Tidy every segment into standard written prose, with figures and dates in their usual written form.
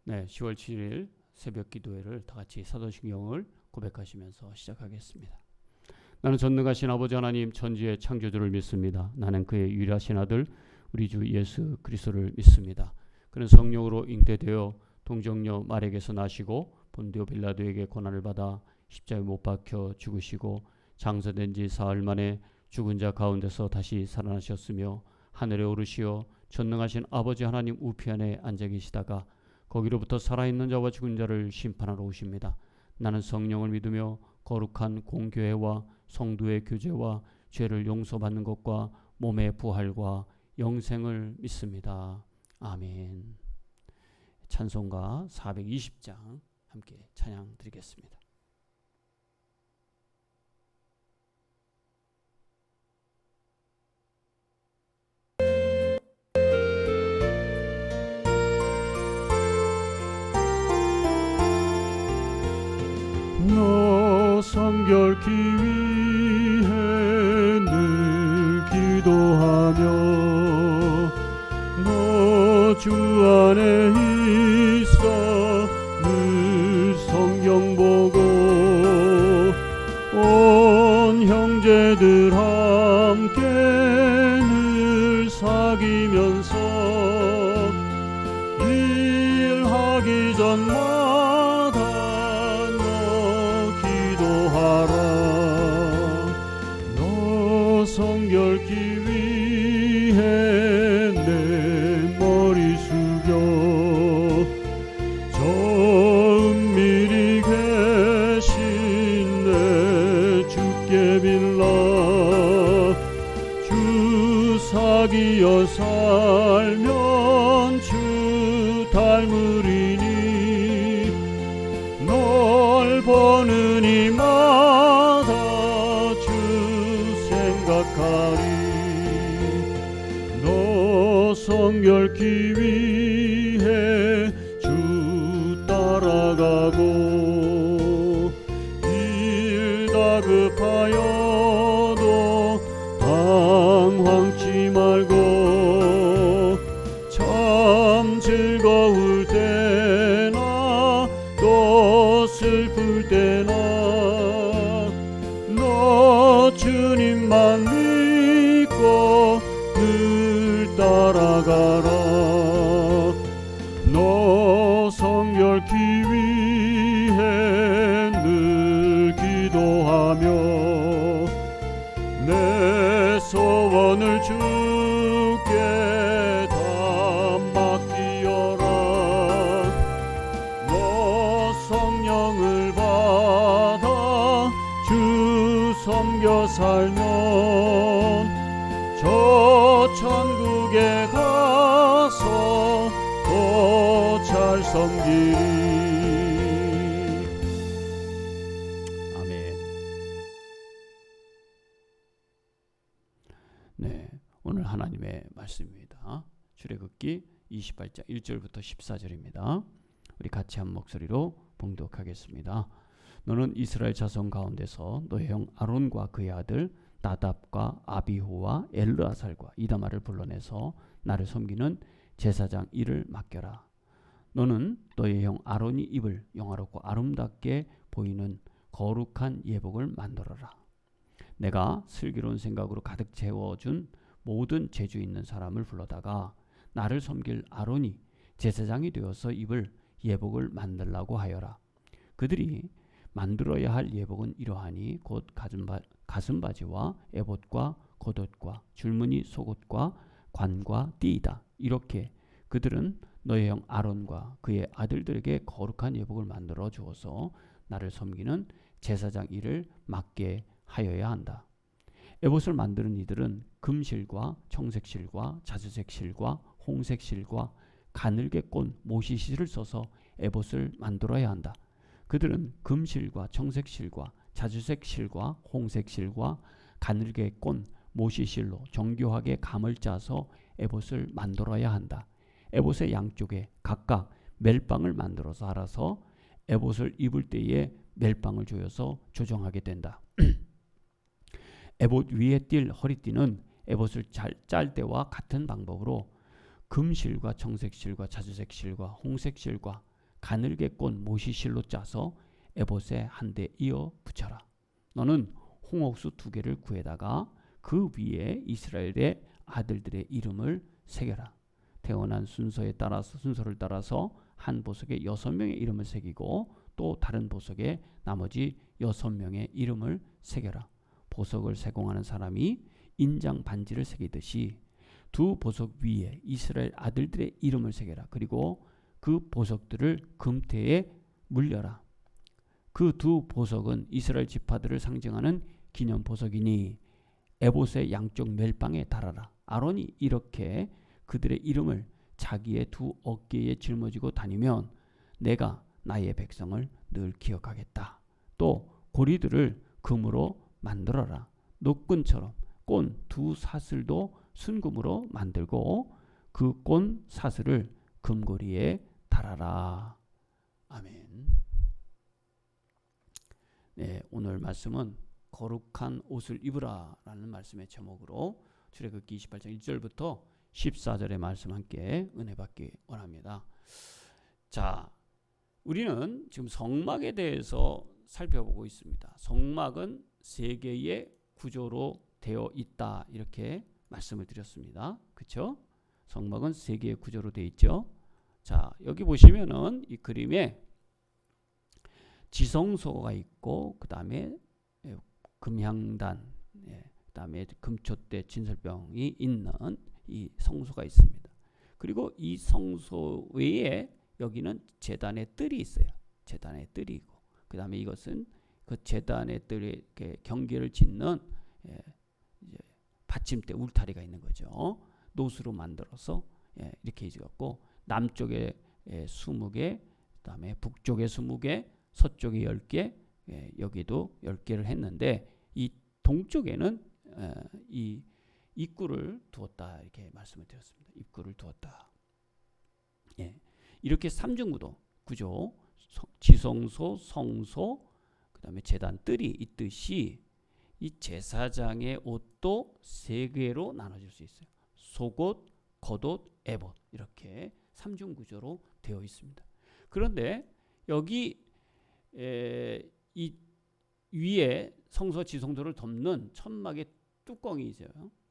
네, 10월 7일 새벽 기도회를 다 같이 사도신경을 고백하시면서 시작하겠습니다. 나는 전능하신 아버지 하나님 천지의 창조주를 믿습니다. 나는 그의 유일하신 아들 우리 주 예수 그리스도를 믿습니다. 그는 성령으로 잉태되어 동정녀 마리아에게서 나시고 본디오 빌라도에게 고난을 받아 십자가에 못 박혀 죽으시고 장사된 지 사흘 만에 죽은 자 가운데서 다시 살아나셨으며 하늘에 오르시어 전능하신 아버지 하나님 우편에 앉아 계시다가 거기로부터 살아있는 자와 죽은 자를 심판하러 오십니다. 나는 성령을 믿으며 거룩한 공교회와 성도의 교제와 죄를 용서받는 것과 몸의 부활과 영생을 믿습니다. 아멘. 찬송가 420장 함께 찬양 드리겠습니다. 너 성결케 위해 늘 기도하며 너 주 안에 있어 늘 성경 보고 온 형제들 함께 늘 사귀면서 일하기 전마다 너 성결케 위해 내 머리 숙여 저 은밀히 계신 내 주께 빌라 주 사귀어 살면 주 닮으리니 널 보는 이마다 너 성결케 위해 주 따라가고 일 다급하여도 당황치 말고 참 즐거울 때나 또 슬플 때나 너 주님만 믿고 늘 따라가라. 너 성결케 위해 늘 기도하며 내 소원을 주께 다 맡기어라. 너 성령을 받아 주 섬겨 살면 저 천국에 가서 더 잘 섬기리. 아멘. 네, 오늘 하나님의 말씀입니다. 출애굽기 28장 1절부터 14절입니다. 우리 같이 한 목소리로 봉독하겠습니다. 너는 이스라엘 자손 가운데서 너의 형 아론과 그의 아들 나답과 아비후와 엘르아살과 이다말을 불러내서 나를 섬기는 제사장 일을 맡겨라. 너는 너의 형 아론이 입을 영화롭고 아름답게 보이는 거룩한 예복을 만들어라. 내가 슬기로운 생각으로 가득 채워준 모든 재주 있는 사람을 불러다가 나를 섬길 아론이 제사장이 되어서 입을 예복을 만들라고 하여라. 그들이 만들어야 할 예복은 이러하니 곧 가슴바지와 에봇과 겉옷과 줄무늬 속옷과 관과 띠이다. 이렇게 그들은 너의 형 아론과 그의 아들들에게 거룩한 예복을 만들어 주어서 나를 섬기는 제사장 일을 맡게 하여야 한다. 에봇을 만드는 이들은 금실과 청색실과 자주색실과 홍색실과 가늘게 꼰 모시실을 써서 에봇을 만들어야 한다. 그들은 금실과 청색실과 자주색실과 홍색실과 가늘게 꼰 모시실로 정교하게 감을 짜서 에봇을 만들어야 한다. 에봇의 양쪽에 각각 멜빵을 만들어서 알아서 에봇을 입을 때에 멜빵을 조여서 조정하게 된다. 에봇 위에 띌 허리띠는 에봇을 짤 때와 같은 방법으로 금실과 청색실과 자주색실과 홍색실과 가늘게 꼰 모시실로 짜서 에봇에 한 대 이어 붙여라. 너는 홍옥수 2개를 구해다가 그 위에 이스라엘의 아들들의 이름을 새겨라. 태어난 순서를 따라서 한 보석에 6명의 이름을 새기고 또 다른 보석에 나머지 6명의 이름을 새겨라. 보석을 세공하는 사람이 인장 반지를 새기듯이 2 보석 위에 이스라엘 아들들의 이름을 새겨라. 그리고 그 보석들을 금태에 물려라. 그 2 보석은 이스라엘 지파들을 상징하는 기념 보석이니 에봇의 양쪽 멜방에 달아라. 아론이 이렇게 그들의 이름을 자기의 2 어깨에 짊어지고 다니면 내가 나의 백성을 늘 기억하겠다. 또 고리들을 금으로 만들어라. 노끈처럼 꼰 2 사슬도 순금으로 만들고 그 꼰 사슬을 금고리에 달아라. 아멘. 네, 오늘 말씀은 거룩한 옷을 입으라 라는 말씀의 제목으로 출애굽기 28장 1절부터 14절의 말씀 함께 은혜 받기 원합니다. 자, 우리는 지금 성막에 대해서 살펴보고 있습니다. 성막은 3개의 구조로 되어 있다 이렇게 말씀을 드렸습니다. 그렇죠? 성막은 3개의 구조로 되어 있죠. 자, 여기 보시면은 이 그림에 지성소가 있고 그 다음에 금향단, 그 다음에 금촛대 진설병이 있는 이 성소가 있습니다. 그리고 이 성소 외에 여기는 제단의 뜰이 있어요. 제단의 뜰이 있고 그 다음에 이것은 그 제단의 뜰에 경계를 짓는 이제 받침대 울타리가 있는 거죠. 노수로 만들어서 이렇게 지었고 남쪽에 20개, 그 다음에 북쪽에 20개, 서쪽에 10개, 여기도 10개를 했는데 이 동쪽에는 이 입구를 두었다 이렇게 말씀을 드렸습니다. 입구를 두었다. 이렇게 3중구도 구조, 지성소, 성소, 그 다음에 제단 뜰이 있듯이 이 제사장의 옷도 3개로 나눠질 수 있어요. 속옷, 겉옷, 에봇 이렇게 3중 구조로 되어 있습니다. 그런데 여기 이 위에 성소 지성소를 덮는 천막의 뚜껑이 있어요.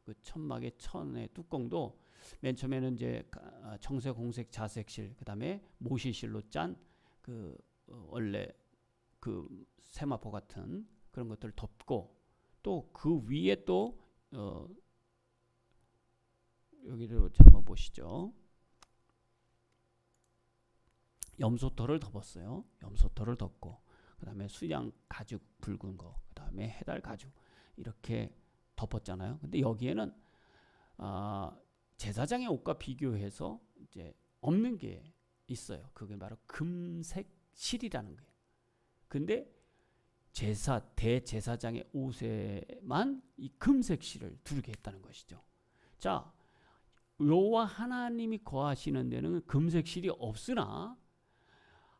그 천막의 천의 뚜껑도 맨 처음에는 이제 청색, 홍색, 자색실, 그 다음에 모시실로 짠 그 원래 그 세마포 같은 그런 것들을 덮고 또 그 위에 또 여기를 한번 보시죠. 염소털을 덮었어요. 염소털을 덮고 그 다음에 수양 가죽 붉은 거, 그 다음에 해달 가죽 이렇게 덮었잖아요. 근데 여기에는 제사장의 옷과 비교해서 이제 없는 게 있어요. 그게 바로 금색 실이라는 거예요. 근데 대제사장의 옷에만 이 금색 실을 두르게 했다는 것이죠. 자, 여호와 하나님이 거하시는 데는 금색 실이 없으나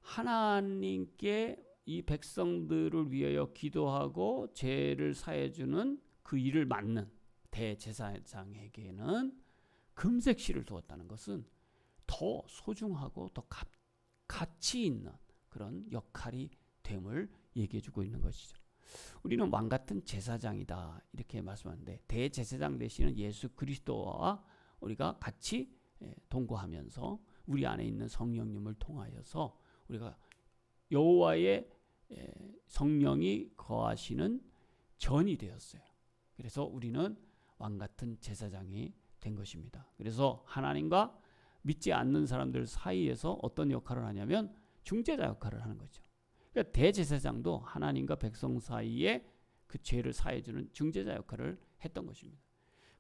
하나님께 이 백성들을 위하여 기도하고 죄를 사해주는 그 일을 맡는 대제사장에게는 금색 실을 두었다는 것은 더 소중하고 더 가치 있는 그런 역할이 됨을 얘기해주고 있는 것이죠. 우리는 왕 같은 제사장이다 이렇게 말씀하는데 대제사장 되시는 예수 그리스도와 우리가 같이 동거하면서 우리 안에 있는 성령님을 통하여서 우리가 여호와의 성령이 거하시는 전이 되었어요. 그래서 우리는 왕 같은 제사장이 된 것입니다. 그래서 하나님과 믿지 않는 사람들 사이에서 어떤 역할을 하냐면 중재자 역할을 하는 거죠. 그러니까 대제사장도 하나님과 백성 사이에 그 죄를 사해주는 중재자 역할을 했던 것입니다.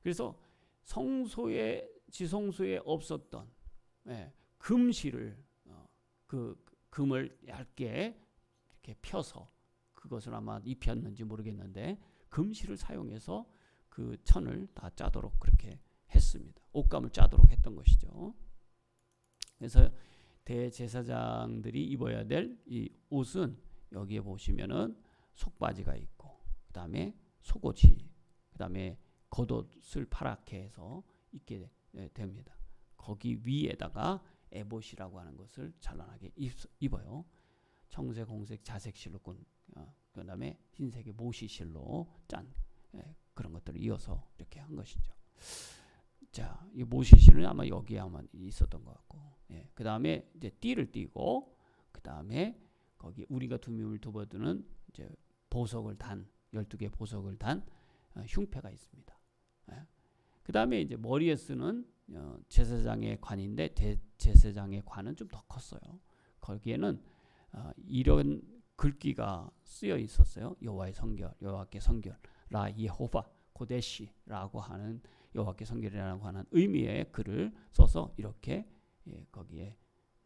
그래서 성소에 지성소에 없었던 금실을 그 금을 얇게 이렇게 펴서 그것을 아마 입혔는지 모르겠는데 금실을 사용해서 그 천을 다 짜도록 그렇게 했습니다. 옷감을 짜도록 했던 것이죠. 그래서 대제사장들이 입어야 될 이 옷은 여기에 보시면은 속바지가 있고 그 다음에 속옷이 그 다음에 겉옷을 파랗게 해서 입게 됩니다. 거기 위에다가 에봇이라고 하는 것을 찬란하게 입어요. 청색, 홍색, 자색 실로군, 그 다음에 흰색의 모시 실로 짠 그런 것들을 이어서 이렇게 한 것이죠. 자, 이 모시 실은 아마 여기에 아마 있었던 것 같고, 그 다음에 이제 띠를 띠고, 그 다음에 거기 우리가 두밈을 두어두는 이제 보석을 단 12개 보석을 단 흉패가 있습니다. 그 다음에 이제 머리에 쓰는 제사장의 관인데 제사장의 관은 좀 더 컸어요. 거기에는 이런 글귀가 쓰여 있었어요. 여호와의 성결, 여호와께 성결, 라 예호바 고데시라고 하는 여호와께 성결이라고 하는 의미의 글을 써서 이렇게 거기에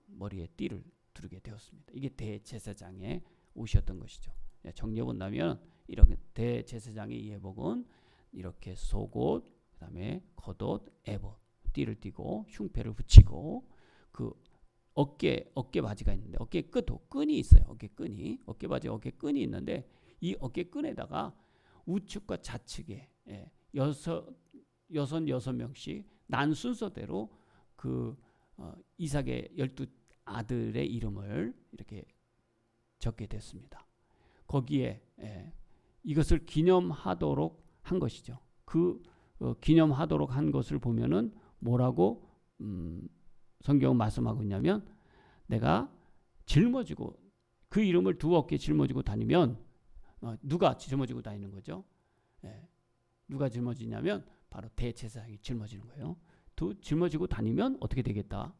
머리에 띠를 두르게 되었습니다. 이게 대제사장의 옷이었던 것이죠. 정리해 본다면 이렇게 대제사장의 예복은 이렇게 속옷, 그다음에 겉옷, 에봇, 띠를 띠고 흉패를 붙이고 그 어깨 바지가 있는데 어깨 끈이 있어요. 어깨 바지 어깨 끈이 있는데 이 어깨 끈에다가 우측과 좌측에 여섯 명씩 난 순서대로 그 이삭의 12 아들의 이름을 이렇게 적게 됐습니다. 거기에 이것을 기념하도록 한 것이죠. 그 기념하도록 한 것을 보면은 뭐라고 성경은 말씀하고 있냐면 내가 짊어지고 그 이름을 두 어깨에 짊어지고 다니면 누가 짊어지고 다니는 거죠? 누가 짊어지냐면 바로 대제사장이 짊어지는 거예요. 짊어지고 다니면 어떻게 되겠다?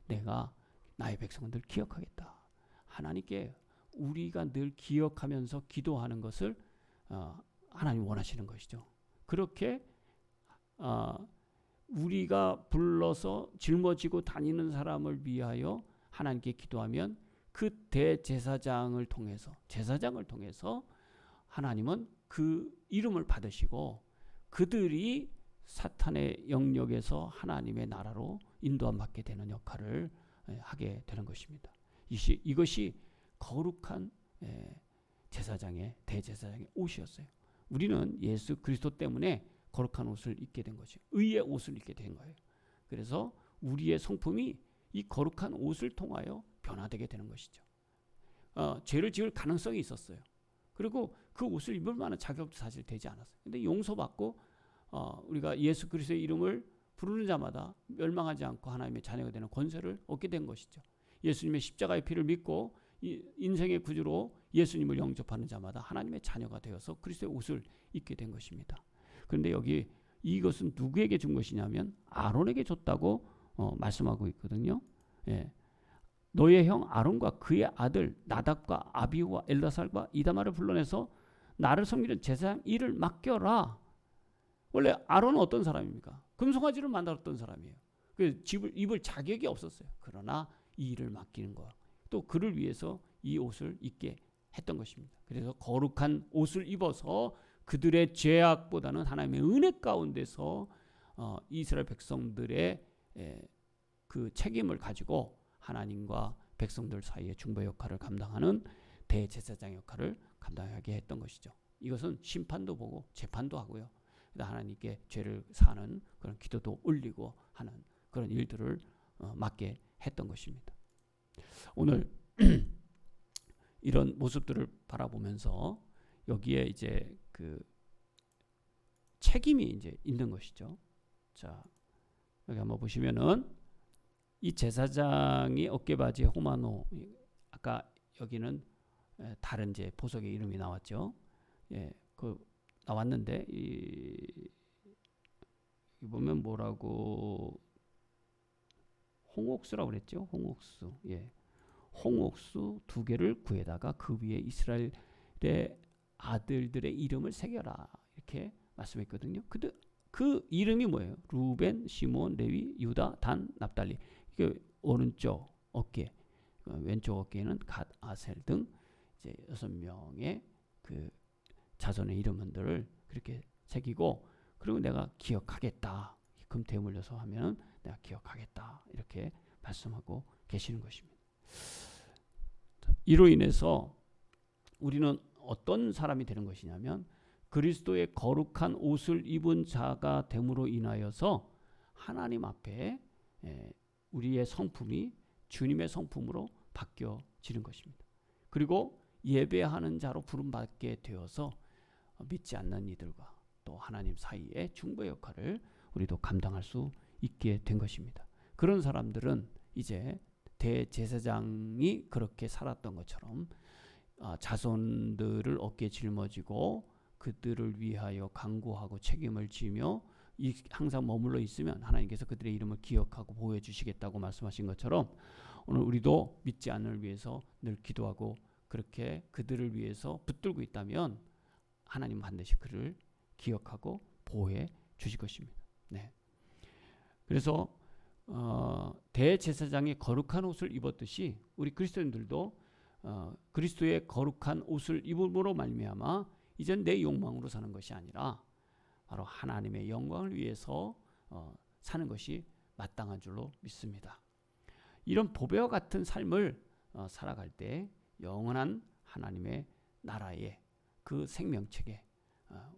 내가 나의 백성들 기억하겠다. 하나님께 우리가 늘 기억하면서 기도하는 것을 하나님 원하시는 것이죠. 그렇게 우리가 불러서 짊어지고 다니는 사람을 위하여 하나님께 기도하면 그 대제사장을 통해서 하나님은 그 이름을 받으시고 그들이 사탄의 영역에서 하나님의 나라로 인도함 받게 되는 역할을 하게 되는 것입니다. 이것이 거룩한 대제사장의 옷이었어요. 우리는 예수 그리스도 때문에 거룩한 옷을 입게 된 것이에요. 의의 옷을 입게 된 거예요. 그래서 우리의 성품이 이 거룩한 옷을 통하여 변화되게 되는 것이죠. 죄를 지을 가능성이 있었어요. 그리고 그 옷을 입을 만한 자격도 사실 되지 않았어요. 근데 용서받고 우리가 예수 그리스도의 이름을 부르는 자마다 멸망하지 않고 하나님의 자녀가 되는 권세를 얻게 된 것이죠. 예수님의 십자가의 피를 믿고 인생의 구주로 예수님을 영접하는 자마다 하나님의 자녀가 되어서 그리스도의 옷을 입게 된 것입니다. 그런데 여기 이것은 누구에게 준 것이냐면 아론에게 줬다고 말씀하고 있거든요. 너의 형 아론과 그의 아들 나답과 아비후와 엘라살과 이다말을 불러내서 나를 섬기는 제사장 일을 맡겨라. 원래 아론은 어떤 사람입니까? 금송아지를 만들었던 사람이에요. 그 집을 입을 자격이 없었어요. 그러나 이 일을 맡기는 것, 또 그를 위해서 이 옷을 입게 했던 것입니다. 그래서 거룩한 옷을 입어서 그들의 죄악보다는 하나님의 은혜 가운데서 이스라엘 백성들의 그 책임을 가지고 하나님과 백성들 사이의 중보 역할을 감당하는 대제사장 역할을 감당하게 했던 것이죠. 이것은 심판도 보고 재판도 하고요. 하나님께 죄를 사는 그런 기도도 올리고 하는 그런 일들을 맡게 했던 것입니다. 오늘 이런 모습들을 바라보면서 여기에 이제 그 책임이 이제 있는 것이죠. 자, 여기 한번 보시면은 이 제사장이 어깨바지에 호마노, 아까 여기는 다른 이제 보석의 이름이 나왔죠. 그 나왔는데 이 보면 뭐라고 홍옥수라고 그랬죠. 홍옥수. 홍옥수 2개를 구해다가 그 위에 이스라엘의 아들들의 이름을 새겨라. 이렇게 말씀했거든요. 그 이름이 뭐예요? 루벤, 시몬, 레위, 유다, 단, 납달리. 이게 오른쪽 어깨, 왼쪽 어깨에는 갓, 아셀 등 이제 6명의 그 자손의 이름들을 그렇게 새기고, 그리고 내가 기억하겠다. 금태에 물려서 하면 내가 기억하겠다. 이렇게 말씀하고 계시는 것입니다. 이로 인해서 우리는 어떤 사람이 되는 것이냐면 그리스도의 거룩한 옷을 입은 자가 됨으로 인하여서 하나님 앞에 우리의 성품이 주님의 성품으로 바뀌어지는 것입니다. 그리고 예배하는 자로 부름받게 되어서 믿지 않는 이들과 또 하나님 사이의 중보 역할을 우리도 감당할 수 있게 된 것입니다. 그런 사람들은 이제 대제사장이 그렇게 살았던 것처럼 자손들을 어깨에 짊어지고 그들을 위하여 간구하고 책임을 지며 항상 머물러 있으면 하나님께서 그들의 이름을 기억하고 보호해 주시겠다고 말씀하신 것처럼 오늘 우리도 믿지 않을 위해서 늘 기도하고 그렇게 그들을 위해서 붙들고 있다면 하나님 반드시 그를 기억하고 보호해 주실 것입니다. 네. 그래서 대제사장이 거룩한 옷을 입었듯이 우리 그리스도인들도 그리스도의 거룩한 옷을 입음으로 말미암아 이젠 내 욕망으로 사는 것이 아니라 바로 하나님의 영광을 위해서 사는 것이 마땅한 줄로 믿습니다. 이런 보배와 같은 삶을 살아갈 때 영원한 하나님의 나라의 그 생명책에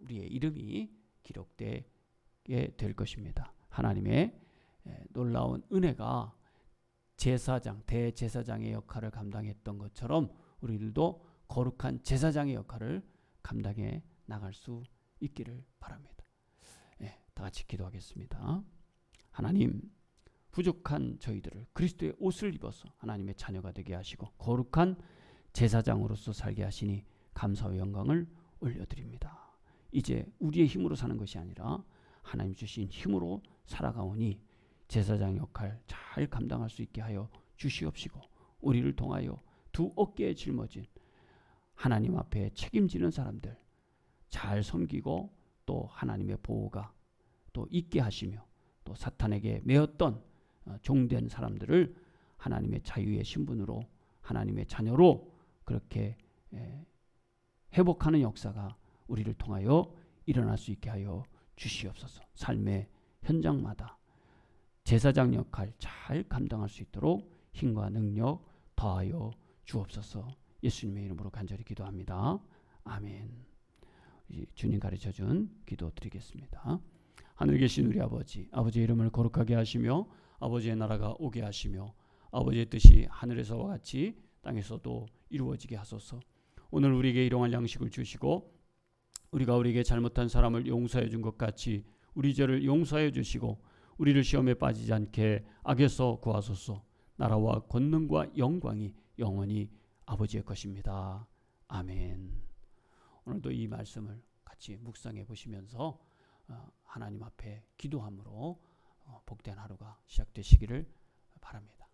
우리의 이름이 기록되게 될 것입니다. 하나님의 놀라운 은혜가 제사장, 대제사장의 역할을 감당했던 것처럼 우리들도 거룩한 제사장의 역할을 감당해 나갈 수 있기를 바랍니다. 다 같이 기도하겠습니다. 하나님, 부족한 저희들을 그리스도의 옷을 입어서 하나님의 자녀가 되게 하시고 거룩한 제사장으로서 살게 하시니 감사와 영광을 올려드립니다. 이제 우리의 힘으로 사는 것이 아니라 하나님 주신 힘으로 살아가오니 제사장 역할 잘 감당할 수 있게 하여 주시옵시고 우리를 통하여 두 어깨에 짊어진 하나님 앞에 책임지는 사람들 잘 섬기고 또 하나님의 보호가 또 있게 하시며 또 사탄에게 매었던 종된 사람들을 하나님의 자유의 신분으로 하나님의 자녀로 그렇게 회복하는 역사가 우리를 통하여 일어날 수 있게 하여 주시옵소서. 삶의 현장마다 제사장 역할 잘 감당할 수 있도록 힘과 능력 더하여 주옵소서. 예수님의 이름으로 간절히 기도합니다. 아멘. 주님 가르쳐준 기도 드리겠습니다. 하늘에 계신 우리 아버지, 아버지의 이름을 거룩하게 하시며 아버지의 나라가 오게 하시며 아버지의 뜻이 하늘에서와 같이 땅에서도 이루어지게 하소서. 오늘 우리에게 일용할 양식을 주시고 우리가 우리에게 잘못한 사람을 용서해 준 것 같이 우리 죄를 용서해 주시고 우리를 시험에 빠지지 않게 악에서 구하소서. 나라와 권능과 영광이 영원히 아버지의 것입니다. 아멘. 오늘도 이 말씀을 같이 묵상해 보시면서 하나님 앞에 기도함으로 복된 하루가 시작되시기를 바랍니다.